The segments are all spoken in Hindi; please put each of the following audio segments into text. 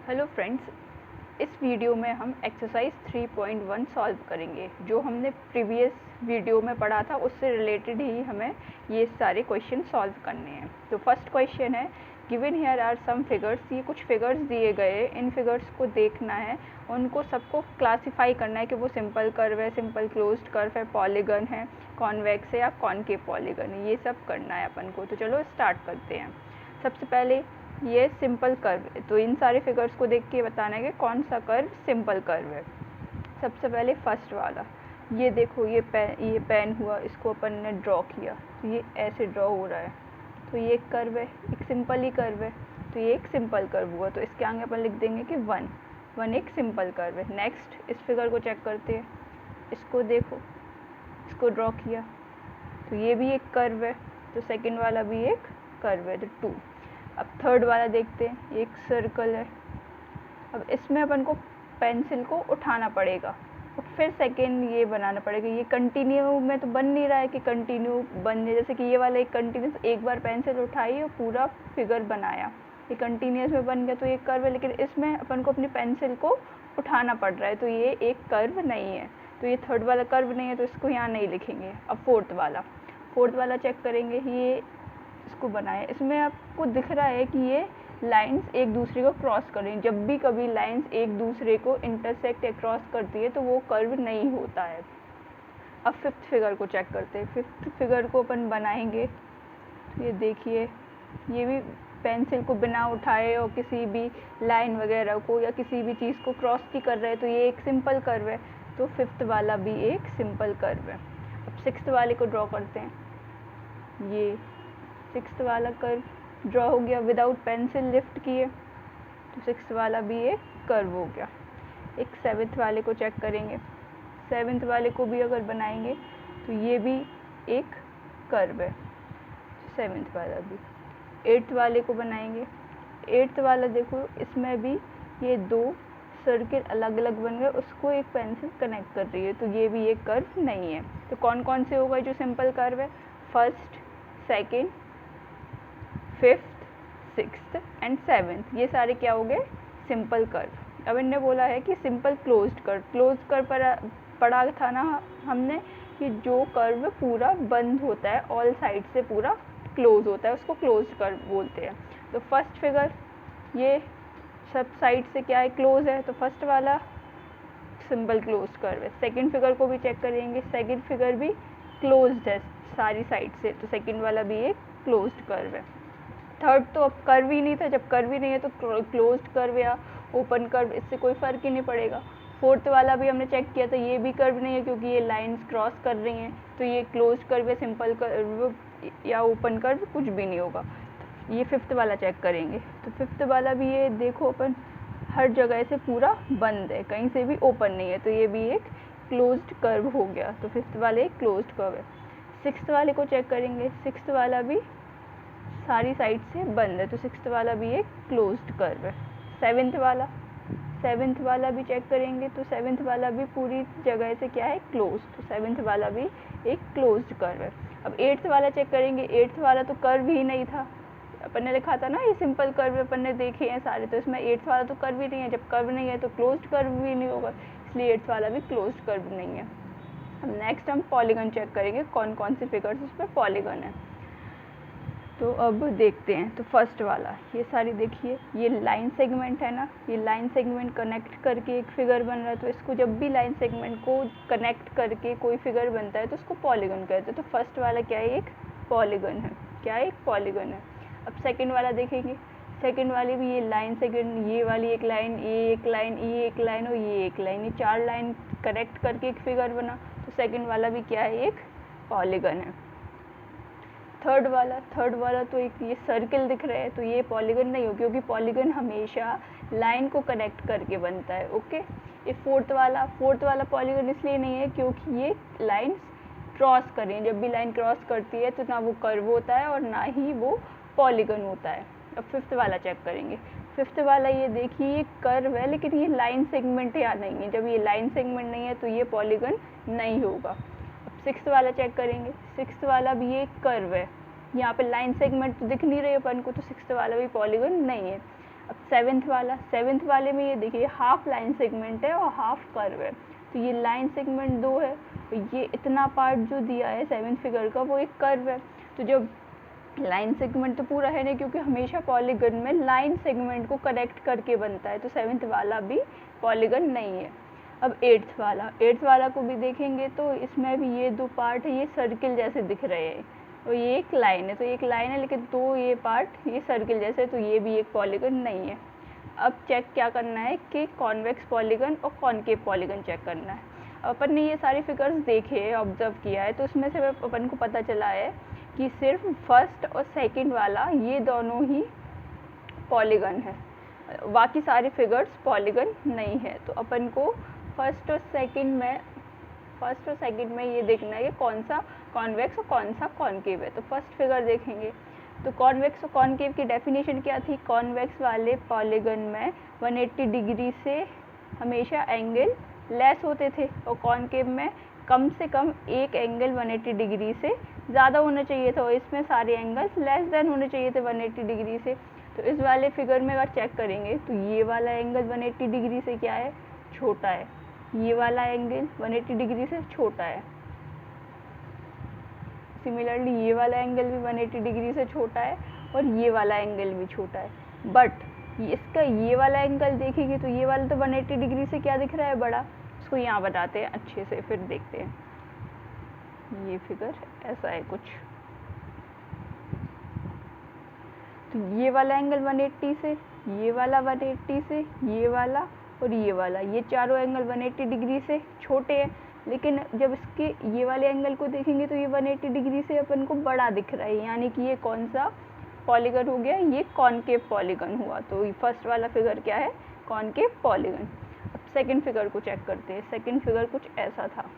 हेलो फ्रेंड्स, इस वीडियो में हम एक्सरसाइज 3.1 सॉल्व करेंगे। जो हमने प्रीवियस वीडियो में पढ़ा था उससे रिलेटेड ही हमें ये सारे क्वेश्चन सॉल्व करने हैं। तो फर्स्ट क्वेश्चन है, given here are some figures. ये कुछ फिगर्स दिए गए, इन फिगर्स को देखना है, उनको सबको क्लासीफाई करना है कि वो सिंपल कर्व है, सिंपल क्लोज्ड कर्व है, पॉलीगन है, कॉन्वेक्स है या कॉनकेव पॉलीगन है, ये सब करना है अपन को। तो चलो स्टार्ट करते हैं। सबसे पहले ये सिंपल कर्व है, तो इन सारे फिगर्स को देख के बताना है कि कौन सा कर्व सिंपल कर्व है। सबसे पहले फर्स्ट वाला, ये देखो, ये पेन हुआ, इसको अपन ने ड्रॉ किया, तो ये ऐसे ड्रॉ हो रहा है, तो ये एक कर्व है, एक सिंपल ही कर्व है, तो ये एक सिंपल कर्व हुआ। तो इसके आगे अपन लिख देंगे कि वन एक सिंपल कर्व है। नेक्स्ट इस फिगर को चेक करते हैं, इसको देखो, इसको ड्रॉ किया, तो ये भी एक कर्व है, तो सेकेंड वाला भी एक कर्व है, तो 2। अब थर्ड वाला देखते हैं, एक सर्कल है। अब इसमें अपन को पेंसिल को उठाना पड़ेगा और फिर सेकेंड ये बनाना पड़ेगा। ये कंटिन्यू में तो बन नहीं रहा है कि कंटिन्यू बन जाए, जैसे कि ये वाला एक कंटिन्यूस, एक बार पेंसिल उठाई और पूरा फिगर बनाया, ये कंटिन्यूस में बन गया, तो ये कर्व है। लेकिन इसमें अपन को अपनी पेंसिल को उठाना पड़ रहा है, तो ये एक कर्व नहीं है, तो ये थर्ड वाला कर्व नहीं है, तो इसको यहाँ नहीं लिखेंगे। अब फोर्थ वाला चेक करेंगे, ये इसको बनाया, इसमें आपको दिख रहा है कि ये लाइंस एक दूसरे को क्रॉस कर रही हैं। जब भी कभी लाइंस एक दूसरे को इंटरसेक्ट या क्रॉस करती है तो वो कर्व नहीं होता है। अब फिफ्थ फिगर को चेक करते हैं। फिफ्थ फिगर को अपन बनाएंगे, ये देखिए, ये भी पेंसिल को बिना उठाए और किसी भी लाइन वगैरह को या किसी भी चीज़ को क्रॉस ही कर रहे हैं, तो ये एक सिंपल कर्व है, तो फिफ्थ वाला भी एक सिंपल कर्व है। अब सिक्स्थ वाले को ड्रॉ करते हैं, ये सिक्स्थ वाला कर्व ड्रॉ हो गया विदाउट पेंसिल लिफ्ट किए, तो सिक्स्थ वाला भी एक कर्व हो गया। एक सेवेंथ वाले को चेक करेंगे, सेवेंथ वाले को भी अगर बनाएंगे तो ये भी एक कर्व है, सेवेंथ वाला भी। एट्थ वाले को बनाएंगे, एट्थ वाला देखो, इसमें भी ये दो सर्किल अलग अलग बन गए, उसको एक पेंसिल कनेक्ट कर रही है, तो ये भी एक कर्व नहीं है। तो कौन कौन से होगा जो सिंपल कर्व है? First, second, fifth, sixth and seventh, ये सारे क्या हो गए? Simple curve. अब इन्होंने बोला है कि सिंपल क्लोज्ड कर्व पर पढ़ा था ना हमने कि जो कर्व पूरा बंद होता है, ऑल साइड से पूरा क्लोज होता है, उसको क्लोज्ड कर्व बोलते हैं। तो फर्स्ट फिगर, ये सब साइड से क्या है? क्लोज है, तो फर्स्ट वाला सिंपल क्लोज्ड कर्व है। सेकेंड फिगर को भी चेक करेंगे, सेकेंड फिगर भी क्लोज्ड है सारी साइड से, तो सेकेंड वाला भी एक क्लोज्ड कर्व है। थर्ड तो अब कर्व ही नहीं था, जब कर्व ही नहीं है तो क्लोज्ड कर्व या ओपन कर्व, इससे कोई फ़र्क ही नहीं पड़ेगा। फोर्थ वाला भी हमने चेक किया था, ये भी कर्व नहीं है क्योंकि ये लाइंस क्रॉस कर रही हैं, तो ये क्लोज्ड कर्व या सिंपल कर्व या ओपन कर्व कुछ भी नहीं होगा। ये फिफ्थ वाला चेक करेंगे, तो फिफ्थ वाला भी ये देखो, अपन हर जगह से पूरा बंद है, कहीं से भी ओपन नहीं है, तो ये भी एक क्लोज्ड कर्व हो गया, तो फिफ्थ वाले एक क्लोज्ड कर्व है। सिक्स्थ वाले को चेक करेंगे, सिक्स्थ वाला भी सारी साइड से बंद है, तो सिक्स्थ वाला भी एक क्लोज्ड कर्व है। सेवेंथ वाला भी चेक करेंगे, तो सेवेंथ वाला भी पूरी जगह से क्या है? क्लोज, तो सेवेंथ वाला भी एक क्लोज्ड कर्व है। अब एट्थ वाला चेक करेंगे, एट्थ वाला तो कर्व ही नहीं था, अपन ने लिखा था ना ये सिंपल कर्व अपन ने देखे हैं सारे, तो इसमें एट्थ वाला तो कर्व ही नहीं है, जब कर्व नहीं है तो क्लोज्ड कर्व भी नहीं होगा, इसलिए एट्थ वाला भी क्लोज्ड कर्व नहीं है। अब नेक्स्ट हम पॉलीगन चेक करेंगे, कौन कौन से फिगर्स उसमें पॉलीगन है। तो अब देखते हैं, तो फर्स्ट वाला, ये सारी देखिए, ये लाइन सेगमेंट है ना, ये लाइन सेगमेंट कनेक्ट करके एक फिगर बन रहा है, तो इसको जब भी लाइन सेगमेंट को कनेक्ट करके कोई फिगर बनता है तो उसको पॉलीगन कहते हैं। तो फर्स्ट वाला क्या है? एक पॉलीगन है, क्या है? एक पॉलीगन है। अब सेकंड वाला देखेंगे, सेकंड वाली भी ये लाइन सेगमेंट, ये वाली एक लाइन, ये एक लाइन, ये एक लाइन और ये एक लाइन, ये चार लाइन कनेक्ट करके एक फिगर बना, तो सेकंड वाला भी क्या है? एक पॉलीगन है। थर्ड वाला तो एक ये सर्किल दिख रहा है, तो ये पॉलीगन नहीं हो, क्योंकि पॉलीगन हमेशा लाइन को कनेक्ट करके बनता है। ओके। ये फोर्थ वाला पॉलीगन इसलिए नहीं है क्योंकि ये लाइंस क्रॉस करें, जब भी लाइन क्रॉस करती है तो ना वो कर्व होता है और ना ही वो पॉलीगन होता है। अब फिफ्थ वाला चेक करेंगे, फिफ्थ वाला ये देखिए, ये कर्व है लेकिन ये लाइन सेगमेंट यहाँ नहीं है, जब ये लाइन सेगमेंट नहीं है तो ये पॉलीगन नहीं होगा। सिक्स्थ वाला चेक करेंगे, सिक्स्थ वाला भी एक कर्व है, यहाँ पे लाइन सेगमेंट तो दिख नहीं रही अपन को, तो सिक्स्थ वाला भी पॉलीगन नहीं है। अब सेवेंथ वाले में ये देखिए हाफ लाइन सेगमेंट है और हाफ कर्व है, तो ये लाइन सेगमेंट 2 है, तो ये इतना पार्ट जो दिया है सेवेंथ फिगर का वो एक कर्व है। तो जब लाइन सेगमेंट तो पूरा है नहीं, क्योंकि हमेशा पॉलीगन में लाइन सेगमेंट को कनेक्ट करके बनता है, तो सेवेंथ वाला भी पॉलीगन नहीं है। अब एट्थ वाला को भी देखेंगे तो इसमें भी ये 2 पार्ट है, ये सर्किल जैसे दिख रहे हैं, तो ये एक लाइन है, तो एक लाइन है लेकिन 2 ये पार्ट ये सर्किल जैसे, तो ये भी एक पॉलीगन नहीं है। अब चेक क्या करना है कि कॉन्वेक्स पॉलीगन और कॉनकेव पॉलीगन चेक करना है। अपन ने ये सारे फिगर्स देखे, ऑब्जर्व किया है, तो उसमें से अपन को पता चला है कि सिर्फ फर्स्ट और सेकंड वाला ये दोनों ही पॉलीगन है, बाकी सारे फिगर्स पॉलीगन नहीं है। तो अपन को फर्स्ट और सेकंड में ये देखना है कि कौन सा कॉन्वेक्स और कौन सा कॉनकेव है। तो फर्स्ट फिगर देखेंगे तो कॉन्वेक्स और कॉनकेव की डेफिनेशन क्या थी। कॉन्वेक्स वाले पॉलीगन में 180 डिग्री से हमेशा एंगल लेस होते थे और कॉनकेव में कम से कम एक एंगल 180 डिग्री से ज़्यादा होना चाहिए था, और इसमें सारे एंगल्स लेस देन होने चाहिए थे 180 डिग्री से। तो इस वाले फिगर में अगर चेक करेंगे तो ये वाला एंगल 180 डिग्री से क्या है, छोटा है, ये वाला एंगल 180 डिग्री से छोटा है। सिमिलरली ये वाला एंगल भी 180 डिग्री से छोटा है और ये वाला एंगल भी छोटा है। बट इसका ये वाला एंगल देखेंगे तो ये वाला तो 180 डिग्री से क्या दिख रहा है, बड़ा। इसको यहाँ बताते हैं अच्छे से, फिर देखते हैं। ये फिगर ऐसा है कुछ, तो ये वाला एंगल 180 से, ये वाला 180 से, ये वाला और ये वाला, ये चारों एंगल 180 डिग्री से छोटे हैं। लेकिन जब इसके ये वाले एंगल को देखेंगे तो ये 180 डिग्री से अपन को बड़ा दिख रहा है, यानी कि ये कौन सा पॉलीगन हो गया, ये कॉनकेव पॉलीगन हुआ। तो फर्स्ट वाला फिगर क्या है, कॉनकेव पॉलीगन। अब सेकंड फिगर को चेक करते हैं। सेकंड फिगर कुछ ऐसा था,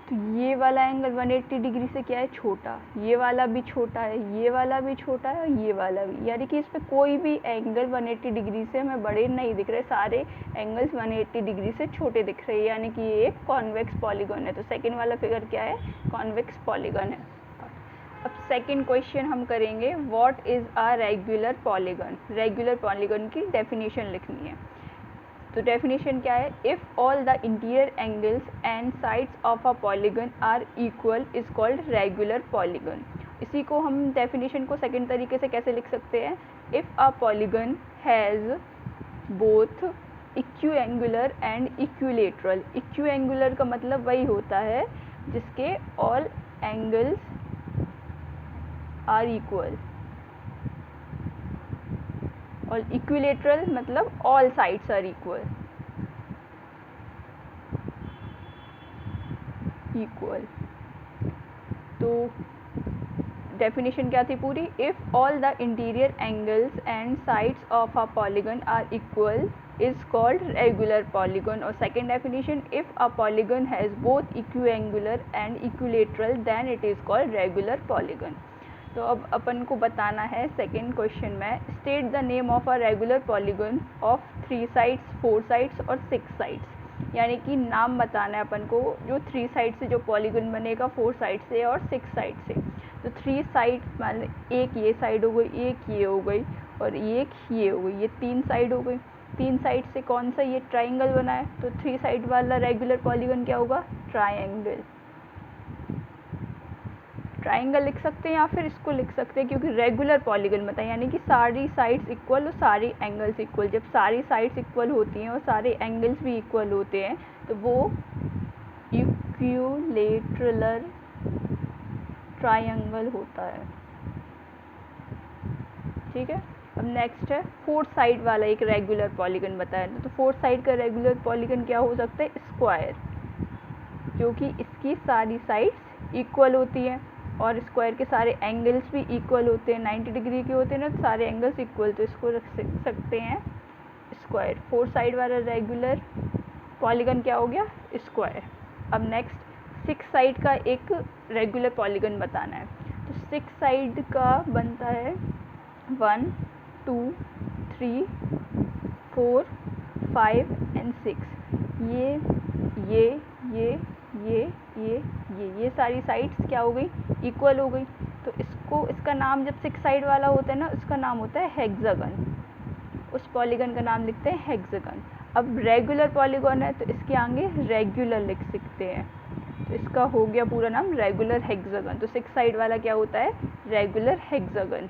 तो ये वाला एंगल 180 डिग्री से क्या है, छोटा, ये वाला भी छोटा है, ये वाला भी छोटा है और ये वाला भी, यानी कि इस पर कोई भी एंगल 180 डिग्री से हमें बड़े नहीं दिख रहे, सारे एंगल्स 180 डिग्री से छोटे दिख रहे हैं, यानी कि ये एक कॉन्वेक्स पॉलीगन है। तो सेकंड वाला फिगर क्या है, कॉन्वेक्स पॉलीगन है। अब सेकंड क्वेश्चन हम करेंगे, what is a regular polygon. Regular polygon की डेफिनेशन लिखनी है। तो डेफिनेशन क्या है, if all the interior angles and sides of a polygon are equal is called regular polygon. इसी को हम डेफिनेशन को सेकंड तरीके से कैसे लिख सकते हैं, if a polygon has both equiangular and equilateral. Equiangular का मतलब वही होता है जिसके ऑल एंगल्स आर इक्वल, और इक्विलेटरल मतलब ऑल साइड्स आर इक्वल। तो डेफिनेशन क्या थी पूरी, if all the interior angles and sides of a polygon are equal is called regular polygon. और second definition, if a polygon has both equiangular and equilateral then it is called regular polygon. तो अब अपन को बताना है सेकेंड क्वेश्चन में, state the name of a regular polygon of 3 sides 4 sides और 6 साइड्स। यानी कि नाम बताना है अपन को जो 3 साइड से जो पॉलीगन बनेगा 4 साइड से और 6 साइड से। तो 3 साइड मान एक ये साइड हो गई, एक ये हो गई और एक ये हो गई, ये 3 साइड हो गई। 3 साइड से कौन सा ये ट्राइंगल बना है, तो 3 साइड वाला रेगुलर पॉलीगन क्या होगा, ट्राइंगल। ट्राइंगल लिख सकते हैं या फिर इसको लिख सकते हैं, क्योंकि रेगुलर पॉलीगन बताएं, यानी कि सारी साइड्स इक्वल और सारी एंगल्स इक्वल। जब सारी साइड्स इक्वल होती हैं और सारे एंगल्स भी इक्वल होते हैं तो वो इक्विलेटरल ट्राइंगल होता है। ठीक है। अब नेक्स्ट है 4 साइड वाला एक रेगुलर पॉलीगन बताया, तो 4 साइड का रेगुलर पॉलीगन क्या हो सकता है, स्क्वायर, क्योंकि इसकी सारी साइड्स इक्वल होती हैं और स्क्वायर के सारे एंगल्स भी इक्वल होते हैं, 90 डिग्री के होते हैं ना, तो सारे एंगल्स इक्वल, तो इसको रख सकते हैं स्क्वायर। 4 साइड वाला रेगुलर पॉलीगन क्या हो गया, स्क्वायर। अब नेक्स्ट 6 साइड का एक रेगुलर पॉलीगन बताना है। तो 6 साइड का बनता है 1 2 3 4 5 एंड 6। ये सारी साइड्स क्या हो गई, इक्वल हो गई। तो इसको इसको इसका नाम जब 6 साइड वाला होता है ना, उसका नाम होता है हेक्सागन। उस पॉलीगन का नाम लिखते हैं हेक्सागन। अब रेगुलर पॉलीगन है तो इसके आगे रेगुलर लिख सकते हैं, तो इसका हो गया पूरा नाम रेगुलर हेक्सागन। तो 6 साइड वाला क्या होता है? Regular hexagon.